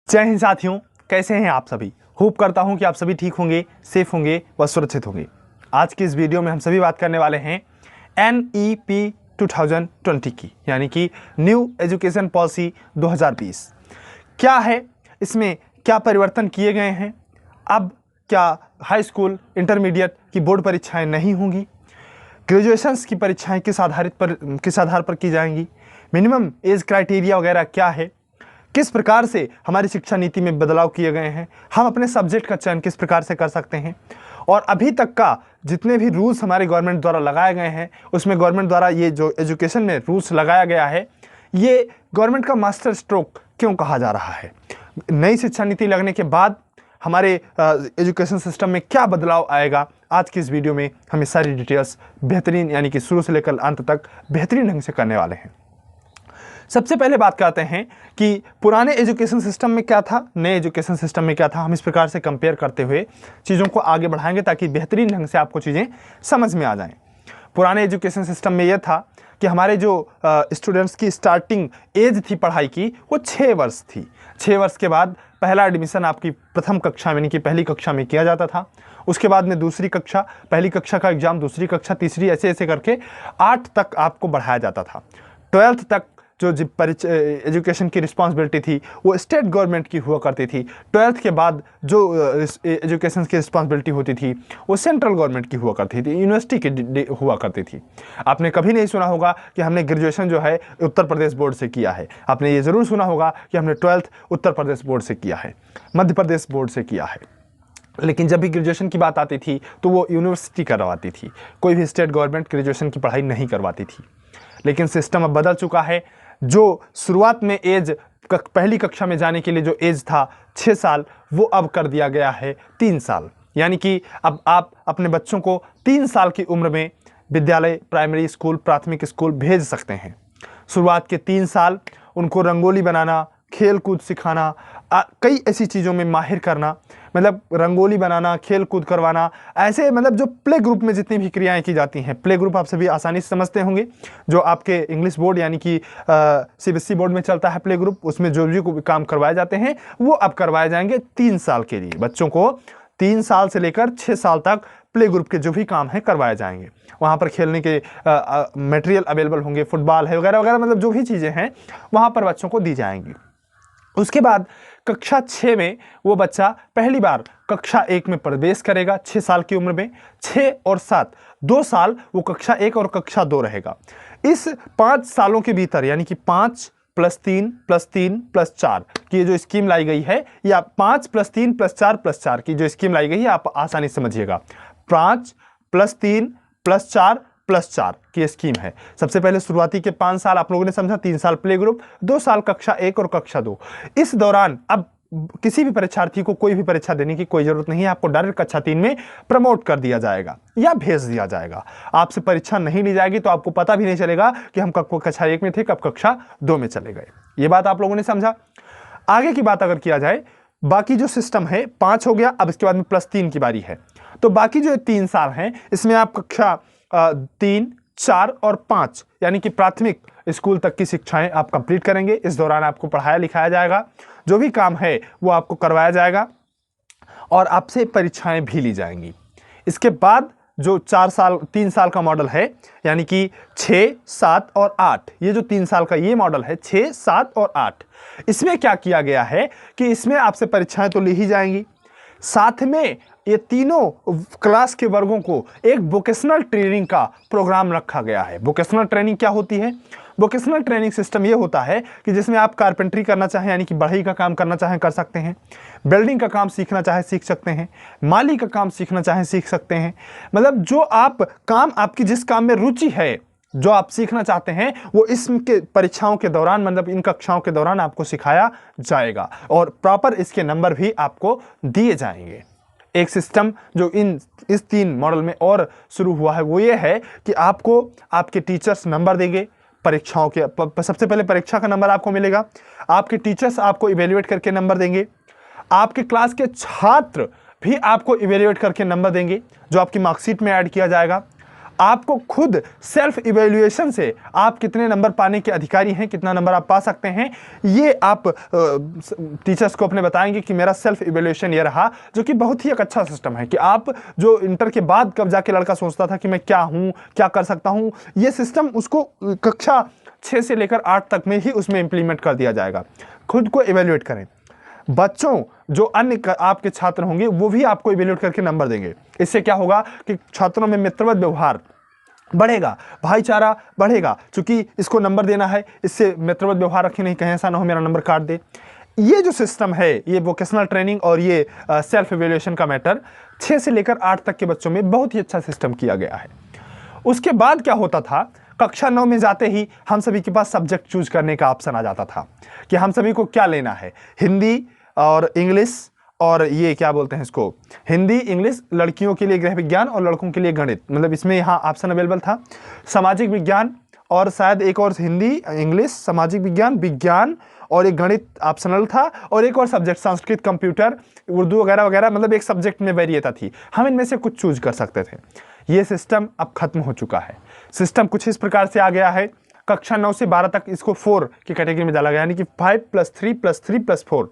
जय हिंद साथियों, कैसे हैं आप सभी। होप करता हूं कि आप सभी ठीक होंगे, सेफ होंगे व सुरक्षित होंगे। आज की इस वीडियो में हम सभी बात करने वाले हैं NEP 2020 की, यानी कि न्यू एजुकेशन पॉलिसी 2020 क्या है, इसमें क्या परिवर्तन किए गए हैं। अब क्या हाई स्कूल इंटरमीडिएट की बोर्ड परीक्षाएं नहीं होंगी, ग्रेजुएशंस की परीक्षाएं किस आधार पर की जाएंगी, मिनिमम एज क्राइटेरिया वगैरह क्या है, किस प्रकार से हमारी शिक्षा नीति में बदलाव किए गए हैं, हम अपने सब्जेक्ट का चयन किस प्रकार से कर सकते हैं, और अभी तक का जितने भी रूल्स हमारे गवर्नमेंट द्वारा लगाए गए हैं उसमें गवर्नमेंट द्वारा ये जो एजुकेशन में रूल्स लगाया गया है ये गवर्नमेंट का मास्टर स्ट्रोक क्यों कहा जा रहा है। नई शिक्षा नीति लगने के बाद हमारे एजुकेशन सिस्टम में क्या बदलाव आएगा, आज की इस वीडियो में हम ये सारी डिटेल्स बेहतरीन यानी कि शुरू से लेकर अंत तक बेहतरीन ढंग से करने वाले हैं। सबसे पहले बात करते हैं कि पुराने एजुकेशन सिस्टम में क्या था, नए एजुकेशन सिस्टम में क्या था। हम इस प्रकार से कंपेयर करते हुए चीज़ों को आगे बढ़ाएंगे ताकि बेहतरीन ढंग से आपको चीज़ें समझ में आ जाएं। पुराने एजुकेशन सिस्टम में यह था कि हमारे जो स्टूडेंट्स की स्टार्टिंग एज थी पढ़ाई की वो 6 वर्ष थी। 6 वर्ष के बाद पहला एडमिशन आपकी प्रथम कक्षा यानी कि पहली कक्षा में किया जाता था। उसके बाद में दूसरी कक्षा, पहली कक्षा का एग्ज़ाम, दूसरी कक्षा, तीसरी, ऐसे ऐसे करके 8 तक आपको बढ़ाया जाता था। 12th तक जो एजुकेशन की रिस्पॉन्सिबिलिटी थी वो स्टेट गवर्नमेंट की हुआ करती थी। 12th के बाद जो एजुकेशन की रिस्पॉन्सिबिलिटी होती थी वो सेंट्रल गवर्नमेंट की हुआ करती थी, यूनिवर्सिटी की हुआ करती थी। आपने कभी नहीं सुना होगा कि हमने ग्रेजुएशन जो है उत्तर प्रदेश बोर्ड से किया है। आपने ये ज़रूर सुना होगा कि हमने 12th उत्तर प्रदेश बोर्ड से किया है, मध्य प्रदेश बोर्ड से किया है, लेकिन जब भी ग्रेजुएशन की बात आती थी तो वो यूनिवर्सिटी करवाती थी, कोई भी स्टेट गवर्नमेंट ग्रेजुएशन की पढ़ाई नहीं करवाती थी। लेकिन सिस्टम अब बदल चुका है। जो शुरुआत में एज पहली कक्षा में जाने के लिए जो एज था 6 साल वो अब कर दिया गया है 3 साल, यानी कि अब आप अपने बच्चों को 3 साल की उम्र में विद्यालय, प्राइमरी स्कूल, प्राथमिक स्कूल भेज सकते हैं। शुरुआत के 3 साल उनको रंगोली बनाना, खेल कूद सिखाना, कई ऐसी चीज़ों में माहिर करना, मतलब रंगोली बनाना, खेल कूद करवाना, ऐसे मतलब जो प्ले ग्रुप में जितनी भी क्रियाएं की जाती हैं। प्ले ग्रुप आप सभी आसानी से समझते होंगे, जो आपके इंग्लिश बोर्ड यानी कि CBSE बोर्ड में चलता है प्ले ग्रुप, उसमें जो भी काम करवाए जाते हैं वो अब करवाए जाएंगे 3 साल के लिए। बच्चों को 3 साल से लेकर 6 साल तक प्ले ग्रुप के जो भी काम है करवाए जाएंगे। वहाँ पर खेलने के मटेरियल अवेलेबल होंगे, फुटबॉल है वगैरह वगैरह, मतलब जो भी चीज़ें हैं वहाँ पर बच्चों को दी जाएंगी। उसके बाद कक्षा 6 में वो बच्चा पहली बार कक्षा 1 में प्रवेश करेगा 6 साल की उम्र में। 6 और 7 2 साल वो कक्षा 1 और कक्षा 2 रहेगा। इस 5 सालों के भीतर यानी कि 5 + 3 + 3 + 4 की जो स्कीम लाई गई है, या 5 + 3 + 4 + 4 की जो स्कीम लाई गई है, आप आसानी से समझिएगा। 5 + 3 + 4 + 4 की स्कीम है। सबसे पहले शुरुआती के 5 साल आप लोगों ने समझा, 3 साल प्ले ग्रुप, 2 साल कक्षा 1 और कक्षा 2। इस दौरान अब किसी भी परीक्षार्थी को कोई भी परीक्षा देने की कोई जरूरत नहीं है। आपको डायरेक्ट कक्षा 3 में प्रमोट कर दिया जाएगा या भेज दिया जाएगा। आपसे परीक्षा नहीं ली जाएगी तो आपको पता भी नहीं चलेगा कि हम कब कक्षा 1 में थे, कब कक्षा 2 में चले गए। ये बात आप लोगों ने समझा। आगे की बात अगर किया जाए, बाकी जो सिस्टम है 5 हो गया, अब इसके बाद में +3 की बारी है। तो बाकी जो 3 साल हैं इसमें आप कक्षा 3, 4 और 5 यानी कि प्राथमिक स्कूल तक की शिक्षाएं आप कंप्लीट करेंगे। इस दौरान आपको पढ़ाया लिखाया जाएगा, जो भी काम है वो आपको करवाया जाएगा और आपसे परीक्षाएं भी ली जाएंगी। इसके बाद जो 3 साल का मॉडल है, यानी कि 6, 7 और 8, ये जो 3 साल का ये मॉडल है 6, 7 और 8, इसमें क्या किया गया है कि इसमें आपसे परीक्षाएं तो ली ही जाएंगी, साथ में ये तीनों क्लास के वर्गों को एक वोकेशनल ट्रेनिंग का प्रोग्राम रखा गया है। वोकेशनल ट्रेनिंग क्या होती है? वोकेशनल ट्रेनिंग सिस्टम ये होता है कि जिसमें आप कारपेंट्री करना चाहें यानी कि बढ़ई का काम करना चाहें कर सकते हैं, बिल्डिंग का काम सीखना चाहें सीख सकते हैं, माली का काम सीखना चाहें सीख सकते हैं। मतलब जो आप काम, आपकी जिस काम में रुचि है, जो आप सीखना चाहते हैं वो इसके परीक्षाओं के दौरान, मतलब इन कक्षाओं के दौरान आपको सिखाया जाएगा और प्रॉपर इसके नंबर भी आपको दिए जाएंगे। एक सिस्टम जो इस 3 मॉडल में और शुरू हुआ है वो ये है कि आपको आपके टीचर्स नंबर देंगे परीक्षाओं के। सबसे पहले परीक्षा का नंबर आपको मिलेगा, आपके टीचर्स आपको इवेल्युएट करके नंबर देंगे, आपके क्लास के छात्र भी आपको इवेल्युएट करके नंबर देंगे जो आपकी मार्कशीट में ऐड किया जाएगा। आपको खुद सेल्फ इवैल्यूएशन से आप कितने नंबर पाने के अधिकारी हैं, कितना नंबर आप पा सकते हैं, ये आप टीचर्स को अपने बताएंगे कि मेरा सेल्फ इवैल्यूएशन ये रहा, जो कि बहुत ही एक अच्छा सिस्टम है कि आप जो इंटर के बाद कब जाके लड़का सोचता था कि मैं क्या हूं, क्या कर सकता हूं, ये सिस्टम उसको कक्षा 6 से लेकर 8 तक में ही उसमें इंप्लीमेंट कर दिया जाएगा। खुद को इवैल्यूएट करें। बच्चों जो अन्य आपके छात्र होंगे वो भी आपको इवैल्यूएट करके नंबर देंगे। इससे क्या होगा कि छात्रों में मित्रवत व्यवहार बढ़ेगा, भाईचारा बढ़ेगा। चूंकि इसको नंबर देना है, इससे मित्रवत व्यवहार रखें, नहीं कहीं ऐसा ना हो मेरा नंबर काट दे। ये जो सिस्टम है, ये वोकेशनल ट्रेनिंग और ये सेल्फ इवैल्यूएशन का मैटर 6 से लेकर 8 तक के बच्चों में बहुत ही अच्छा सिस्टम किया गया है। उसके बाद क्या होता था, कक्षा 9 में जाते ही हम सभी के पास सब्जेक्ट चूज करने का ऑप्शन आ जाता था कि हम सभी को क्या लेना है, हिंदी और इंग्लिश, और ये क्या बोलते हैं इसको, हिंदी इंग्लिश, लड़कियों के लिए गृह विज्ञान और लड़कों के लिए गणित, मतलब इसमें यहाँ ऑप्शन अवेलेबल था। सामाजिक विज्ञान और शायद एक और हिंदी इंग्लिश सामाजिक विज्ञान विज्ञान और एक गणित ऑप्शनल था, और एक और सब्जेक्ट संस्कृत कंप्यूटर उर्दू वगैरह वगैरह, मतलब एक सब्जेक्ट में वरीयता थी, हम इनमें से कुछ चूज कर सकते थे। ये सिस्टम अब खत्म हो चुका है। सिस्टम कुछ इस प्रकार से आ गया है, कक्षा 9 से 12 तक इसको 4 की कैटेगरी में डाला गया, यानी कि 5 + 3 + 3 + 4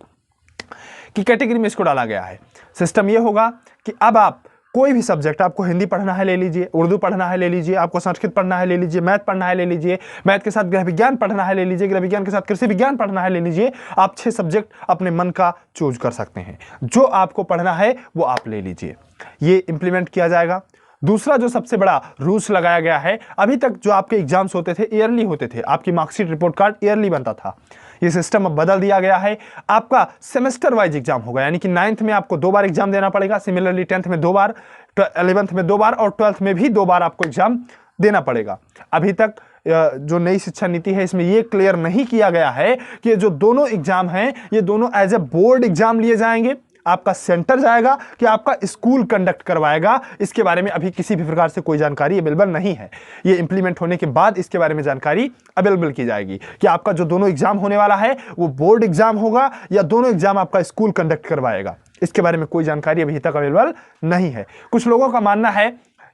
की कैटेगरी में इसको डाला गया है। सिस्टम ये होगा कि अब आप कोई भी सब्जेक्ट, आपको हिंदी पढ़ना है ले लीजिए, उर्दू पढ़ना है ले लीजिए, आपको संस्कृत पढ़ना है ले लीजिए, मैथ पढ़ना है ले लीजिए, मैथ के साथ गृह विज्ञान पढ़ना है ले लीजिए, गृह विज्ञान के साथ कृषि विज्ञान पढ़ना है ले लीजिए। आप 6 सब्जेक्ट अपने मन का चूज कर सकते हैं, जो आपको पढ़ना है वो आप ले लीजिए। ये इंप्लीमेंट किया जाएगा। दूसरा जो सबसे बड़ा रूल्स लगाया गया है, अभी तक जो आपके एग्जाम्स होते थे ईयरली होते थे, आपकी मार्कशीट रिपोर्ट कार्ड ईयरली बनता था, ये सिस्टम अब बदल दिया गया है। आपका सेमेस्टर वाइज एग्जाम होगा, यानी कि 9th में आपको 2 बार एग्जाम देना पड़ेगा, सिमिलरली 10th में 2 बार, 11th में 2 बार और 12th में भी 2 बार आपको एग्जाम देना पड़ेगा। अभी तक जो नई शिक्षा नीति है इसमें यह क्लियर नहीं किया गया है कि जो दोनों एग्जाम हैं ये दोनों एज ए बोर्ड एग्जाम लिए जाएंगे, आपका सेंटर जाएगा कि आपका स्कूल कंडक्ट करवाएगा, इसके बारे में अभी किसी भी प्रकार से कोई जानकारी अवेलेबल नहीं है। ये इंप्लीमेंट होने के बाद इसके बारे में जानकारी अवेलेबल की जाएगी कि आपका जो दोनों एग्जाम होने वाला है वो बोर्ड एग्जाम होगा या दोनों एग्जाम आपका स्कूल कंडक्ट करवाएगा। इसके बारे में कोई जानकारी अभी तक अवेलेबल नहीं है। कुछ लोगों का मानना है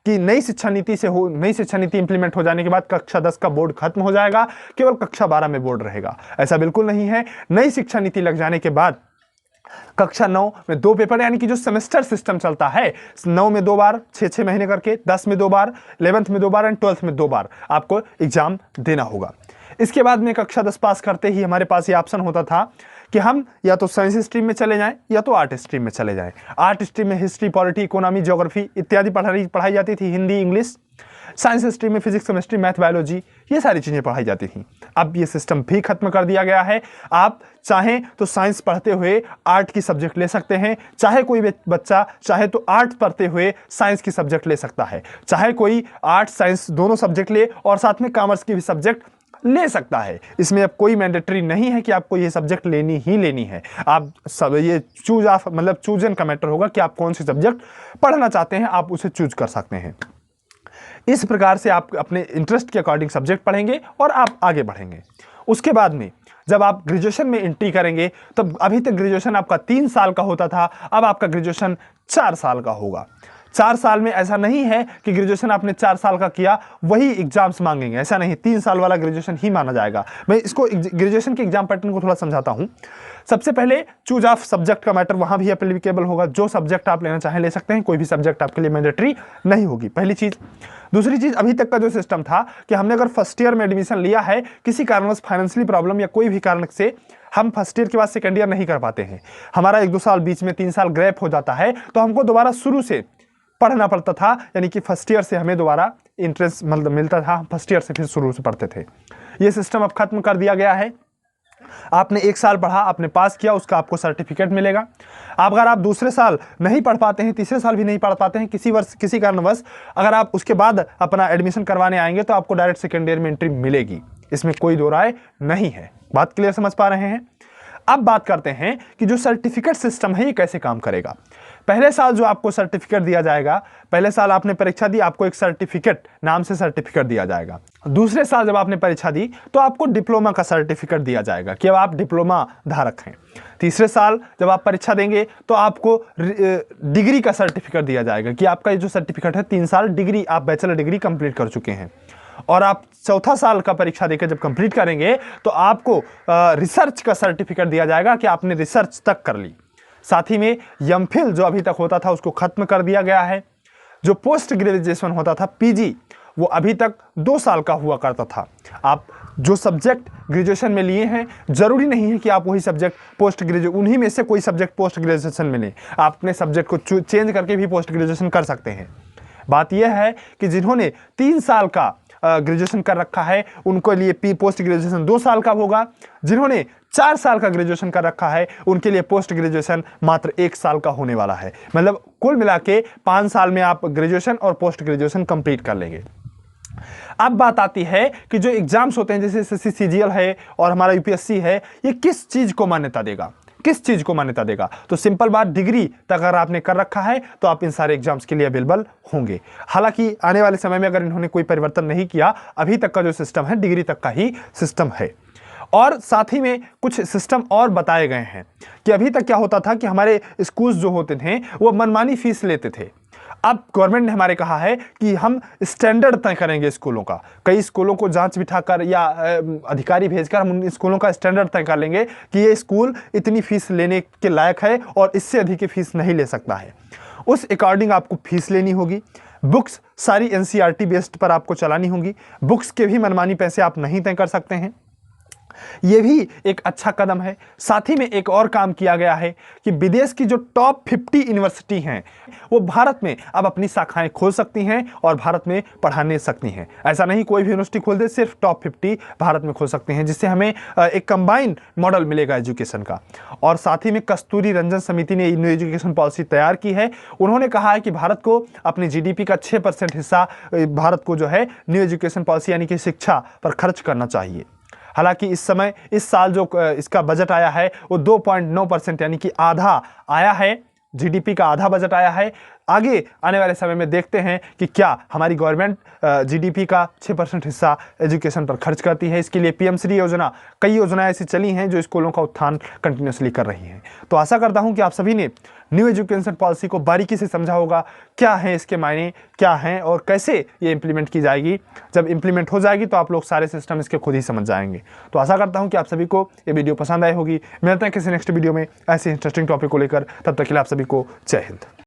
कि नई शिक्षा नीति इंप्लीमेंट हो जाने के बाद कक्षा 10 का बोर्ड खत्म हो जाएगा, केवल कक्षा 12 में बोर्ड रहेगा। ऐसा बिल्कुल नहीं है। नई शिक्षा नीति लग जाने के बाद कक्षा 9 में 2 पेपर, यानी कि जो सेमेस्टर सिस्टम चलता है, 9 में 2 बार 6-6 महीने करके, 10 में 2 बार, 11th में 2 बार एंड 12th में 2 बार आपको एग्जाम देना होगा। इसके बाद में कक्षा 10 पास करते ही हमारे पास ये ऑप्शन होता था कि हम या तो साइंस स्ट्रीम में चले जाएं या तो आर्ट स्ट्रीम में चले जाएं। आर्ट स्ट्रीम में हिस्ट्री, पॉलिटी, इकोनॉमी, ज्योग्राफी इत्यादि पढ़ाई जाती थी, हिंदी, इंग्लिश। साइंस स्ट्रीम में फिजिक्स, केमिस्ट्री, मैथ, बायोलॉजी, ये सारी चीजें पढ़ाई जाती थी। अब ये सिस्टम भी खत्म कर दिया गया है। आप चाहें तो साइंस पढ़ते हुए आर्ट की सब्जेक्ट ले सकते हैं, चाहे कोई बच्चा चाहे तो आर्ट पढ़ते हुए साइंस की सब्जेक्ट ले सकता है, चाहे कोई आर्ट साइंस दोनों सब्जेक्ट ले और साथ में कॉमर्स की भी सब्जेक्ट ले सकता है। इसमें अब कोई मैंडेटरी नहीं है कि आपको ये सब्जेक्ट लेनी ही लेनी है। आप सब ये चूजन का मैटर होगा कि आप कौन सी सब्जेक्ट पढ़ना चाहते हैं, आप उसे चूज कर सकते हैं। इस प्रकार से आप अपने इंटरेस्ट के अकॉर्डिंग सब्जेक्ट पढ़ेंगे और आप आगे बढ़ेंगे। उसके बाद में जब आप ग्रेजुएशन में एंट्री करेंगे, तब अभी तक ग्रेजुएशन आपका 3 साल का होता था, अब आपका ग्रेजुएशन 4 साल का होगा। 4 साल में ऐसा नहीं है कि ग्रेजुएशन आपने 4 साल का किया वही एग्जाम्स मांगेंगे, ऐसा नहीं, 3 साल वाला ग्रेजुएशन ही माना जाएगा। मैं इसको ग्रेजुएशन के एग्जाम पैटर्न को थोड़ा समझाता हूं। सबसे पहले चूज ऑफ सब्जेक्ट का मैटर वहां भी एप्लीकेबल होगा, जो सब्जेक्ट आप लेना चाहें ले सकते हैं, कोई भी सब्जेक्ट आपके लिए मैंडेटरी नहीं होगी, पहली चीज। दूसरी चीज, अभी तक का जो सिस्टम था कि हमने अगर फर्स्ट ईयर में एडमिशन लिया है, किसी कारणवश फाइनेंशियली प्रॉब्लम या कोई भी कारण से हम फर्स्ट ईयर के बाद सेकंड ईयर नहीं कर पाते हैं, हमारा 1-2 साल बीच में 3 साल गैप हो जाता है, तो हमको दोबारा शुरू से पढ़ना पड़ता था, यानी कि फर्स्ट ईयर से हमें दोबारा इंटरेस्ट मिलता था, फर्स्ट ईयर से फिर शुरू से पढ़ते थे। ये सिस्टम अब खत्म कर दिया गया है। आपने 1 साल पढ़ा, आपने पास किया, उसका आपको सर्टिफिकेट मिलेगा। अगर आप दूसरे साल नहीं पढ़ पाते हैं, तीसरे साल भी नहीं पढ़ पाते हैं, किसी कारणवश अगर आप उसके बाद अपना एडमिशन करवाने आएंगे तो आपको डायरेक्ट सेकेंड ईयर में एंट्री मिलेगी, इसमें कोई दो राय नहीं है। बात क्लियर समझ पा रहे हैं? अब बात करते हैं कि जो सर्टिफिकेट सिस्टम है ये कैसे काम करेगा। पहले साल जो आपको सर्टिफिकेट दिया जाएगा, पहले साल आपने परीक्षा दी, आपको एक सर्टिफिकेट नाम से सर्टिफिकेट दिया जाएगा। दूसरे साल जब आपने परीक्षा दी तो आपको डिप्लोमा का सर्टिफिकेट दिया जाएगा कि अब आप डिप्लोमा धारक हैं। तीसरे साल जब आप परीक्षा देंगे तो आपको डिग्री का सर्टिफिकेट दिया जाएगा कि आपका ये जो सर्टिफिकेट है 3 साल डिग्री, आप बैचलर डिग्री कंप्लीट कर चुके हैं। और आप चौथा साल का परीक्षा देकर जब कंप्लीट करेंगे तो आपको रिसर्च का सर्टिफिकेट दिया जाएगा कि आपने रिसर्च तक कर ली। साथ ही में एमफिल जो अभी तक होता था उसको खत्म कर दिया गया है। जो पोस्ट ग्रेजुएशन होता था पीजी, वो अभी तक 2 साल का हुआ करता था। आप जो सब्जेक्ट ग्रेजुएशन में लिए हैं जरूरी नहीं है कि आप वही सब्जेक्ट उन्हीं में से कोई सब्जेक्ट पोस्ट ग्रेजुएशन में लें। आप अपने सब्जेक्ट को चेंज करके भी पोस्ट ग्रेजुएशन कर सकते हैं। बात यह है कि जिन्होंने 3 साल का ग्रेजुएशन कर रखा है उनके लिए पोस्ट ग्रेजुएशन 2 साल का होगा। जिन्होंने 4 साल का ग्रेजुएशन कर रखा है उनके लिए पोस्ट ग्रेजुएशन मात्र 1 साल का होने वाला है। मतलब कुल मिला के 5 साल में आप ग्रेजुएशन और पोस्ट ग्रेजुएशन कंप्लीट कर लेंगे। अब बात आती है कि जो एग्जाम्स होते हैं जैसे एसएससी सीजीएल है और हमारा यूपीएससी है, ये किस चीज को मान्यता देगा, किस चीज को मान्यता देगा? तो सिंपल बात, डिग्री तक अगर आपने कर रखा है तो आप इन सारे एग्जाम्स के लिए अवेलेबल होंगे। हालांकि आने वाले समय में अगर इन्होंने कोई परिवर्तन नहीं किया, अभी तक का जो सिस्टम है डिग्री तक का ही सिस्टम है। और साथ ही में कुछ सिस्टम और बताए गए हैं कि अभी तक क्या होता था कि हमारे स्कूल्स जो होते थे वो मनमानी फीस लेते थे। अब गवर्नमेंट ने हमारे कहा है कि हम स्टैंडर्ड तय करेंगे स्कूलों का। कई स्कूलों को जांच बिठाकर या अधिकारी भेजकर हम उन स्कूलों का स्टैंडर्ड तय कर लेंगे कि ये स्कूल इतनी फीस लेने के लायक है और इससे अधिक की फीस नहीं ले सकता है। उस अकॉर्डिंग आपको फीस लेनी होगी। बुक्स सारी एनसीईआरटी बेस्ड पर आपको चलानी होंगी। बुक्स के भी मनमानी पैसे आप नहीं तय कर सकते हैं। ये भी एक अच्छा कदम है। साथ ही में एक और काम किया गया है कि विदेश की जो टॉप 50 यूनिवर्सिटी हैं वो भारत में अब अपनी शाखाएं खोल सकती हैं और भारत में पढ़ाने सकती हैं। ऐसा नहीं कोई भी यूनिवर्सिटी खोल दे, सिर्फ टॉप 50 भारत में खोल सकते हैं, जिससे हमें एक कंबाइंड मॉडल मिलेगा एजुकेशन का। और साथ ही में कस्तूरी रंजन समिति ने न्यू एजुकेशन पॉलिसी तैयार की है। उन्होंने कहा है कि भारत को अपनी जीडीपी का 6% हिस्सा भारत को जो है न्यू एजुकेशन पॉलिसी यानी कि शिक्षा पर खर्च करना चाहिए। हालांकि इस साल जो इसका बजट आया है वो 2.9% यानी कि आधा आया है, जीडीपी का आधा बजट आया है। आगे आने वाले समय में देखते हैं कि क्या हमारी गवर्नमेंट जीडीपी का 6% हिस्सा एजुकेशन पर खर्च करती है। इसके लिए पीएम-श्री योजना, कई योजनाएं ऐसी चली हैं जो स्कूलों का उत्थान कंटिन्यूसली कर रही हैं। तो आशा करता हूं कि आप सभी ने न्यू एजुकेशन पॉलिसी को बारीकी से समझा होगा, क्या है इसके मायने, क्या हैं और कैसे ये इंप्लीमेंट की जाएगी। जब इंप्लीमेंट हो जाएगी तो आप लोग सारे सिस्टम इसके खुद ही समझ जाएंगे। तो आशा करता हूं कि आप सभी को ये वीडियो पसंद आई होगी। मिलते हैं किसी नेक्स्ट वीडियो में ऐसे इंटरेस्टिंग टॉपिक को लेकर। तब तक के लिए आप सभी को जय हिंद।